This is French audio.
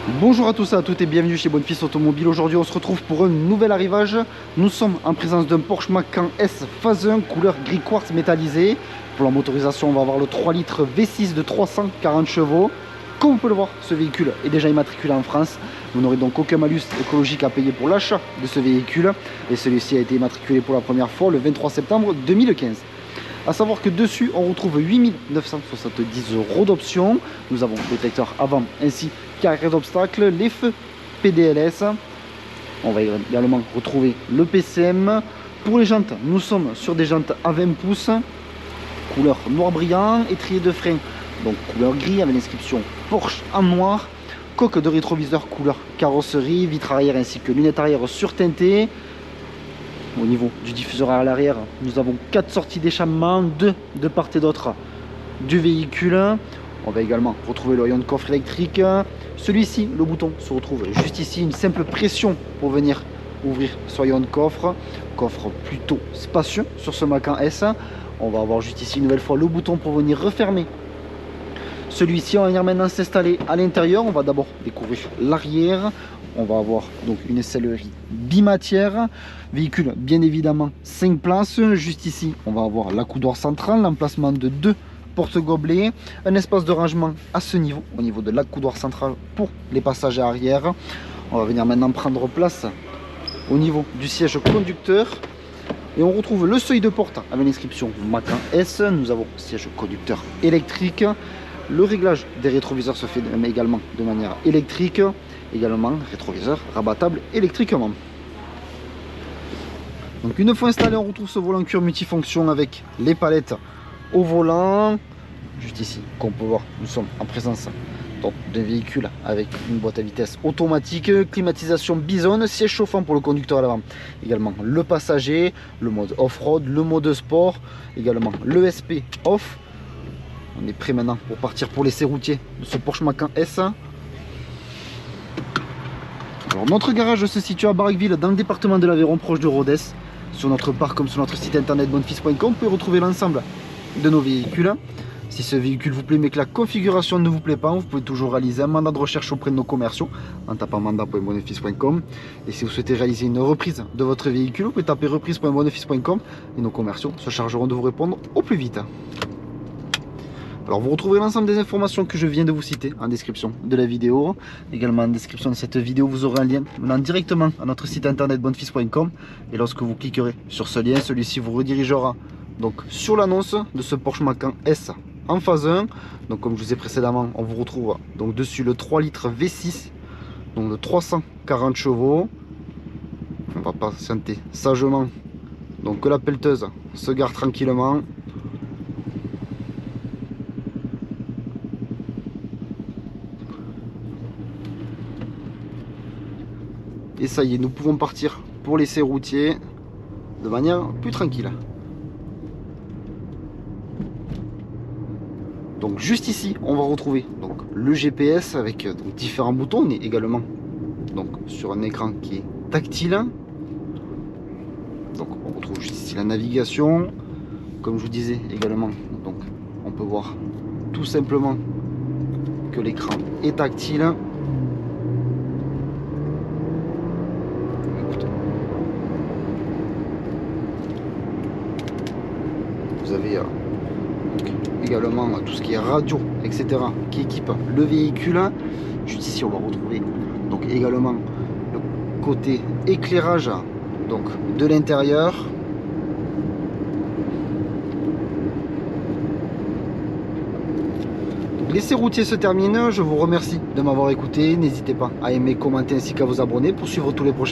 Bonjour à tous et à toutes et bienvenue chez Bonne Fils Automobile. Aujourd'hui on se retrouve pour un nouvel arrivage. Nous sommes en présence d'un Porsche Macan S phase 1 couleur gris quartz métallisé. Pour la motorisation on va avoir le 3 litres V6 de 340 chevaux. Comme vous pouvez le voir, ce véhicule est déjà immatriculé en France. Vous n'aurez donc aucun malus écologique à payer pour l'achat de ce véhicule. Et celui-ci a été immatriculé pour la première fois le 23 septembre 2015. A savoir que dessus on retrouve 8 970 € d'options. Nous avons détecteur avant ainsi qu'arrêt d'obstacle, les feux PDLS. On va également retrouver le PCM. Pour les jantes, nous sommes sur des jantes à 20 pouces, couleur noir brillant, étrier de frein donc couleur gris avec l'inscription Porsche en noir, coque de rétroviseur couleur carrosserie, vitre arrière ainsi que lunettes arrière surteintées. Au niveau du diffuseur à l'arrière, nous avons 4 sorties d'échappement, 2 de part et d'autre du véhicule. On va également retrouver le rayon de coffre électrique. Celui-ci, le bouton se retrouve juste ici, une simple pression pour venir ouvrir ce rayon de coffre. Coffre plutôt spacieux sur ce Macan S. On va avoir juste ici une nouvelle fois le bouton pour venir refermer celui-ci. On va venir maintenant s'installer à l'intérieur. On va d'abord découvrir l'arrière. On va avoir donc une sellerie bimatière, véhicule bien évidemment 5 places. Juste ici on va avoir l'accoudoir central, l'emplacement de 2 porte-gobelets, un espace de rangement à ce niveau, au niveau de l'accoudoir central pour les passagers arrière. On va venir maintenant prendre place au niveau du siège conducteur. Et on retrouve le seuil de porte avec l'inscription Macan S. Nous avons siège conducteur électrique. Le réglage des rétroviseurs se fait également de manière électrique. Également rétroviseur rabattable électriquement. Donc une fois installé, on retrouve ce volant cuir multifonction avec les palettes au volant. Juste ici, comme on peut voir, nous sommes en présence d'un véhicule avec une boîte à vitesse automatique, climatisation Bison, siège chauffant pour le conducteur à l'avant, également le passager, le mode off-road, le mode sport, également l'ESP off. On est prêt maintenant pour partir pour l'essai routier de ce Porsche Macan S. Alors, notre garage se situe à Barraqueville dans le département de l'Aveyron, proche de Rodez. Sur notre parc comme sur notre site internet bonnefils.com, vous pouvez retrouver l'ensemble de nos véhicules. Si ce véhicule vous plaît mais que la configuration ne vous plaît pas, vous pouvez toujours réaliser un mandat de recherche auprès de nos commerciaux en tapant mandat.bonnefils.com. Et si vous souhaitez réaliser une reprise de votre véhicule, vous pouvez taper reprise.bonnefils.com et nos commerciaux se chargeront de vous répondre au plus vite. Alors vous retrouverez l'ensemble des informations que je viens de vous citer en description de la vidéo. Également en description de cette vidéo, vous aurez un lien menant directement à notre site internet bonnefils.com. Et lorsque vous cliquerez sur ce lien, celui-ci vous redirigera donc sur l'annonce de ce Porsche Macan S en phase 1. Donc comme je vous ai précédemment, on vous retrouve donc dessus le 3 litres V6, donc de 340 chevaux. On va patienter sagement donc que la pelleteuse se gare tranquillement. Et ça y est, nous pouvons partir pour l'essai routier de manière plus tranquille. Donc juste ici, on va retrouver donc le GPS avec donc, différents boutons. On est également donc sur un écran qui est tactile. Donc on retrouve juste ici la navigation. Comme je vous disais également, donc on peut voir tout simplement que l'écran est tactile. Vous avez également tout ce qui est radio, etc. qui équipe le véhicule. Juste ici, on va retrouver donc également le côté éclairage donc de l'intérieur. L'essai routier se termine. Je vous remercie de m'avoir écouté. N'hésitez pas à aimer, commenter ainsi qu'à vous abonner pour suivre tous les prochains.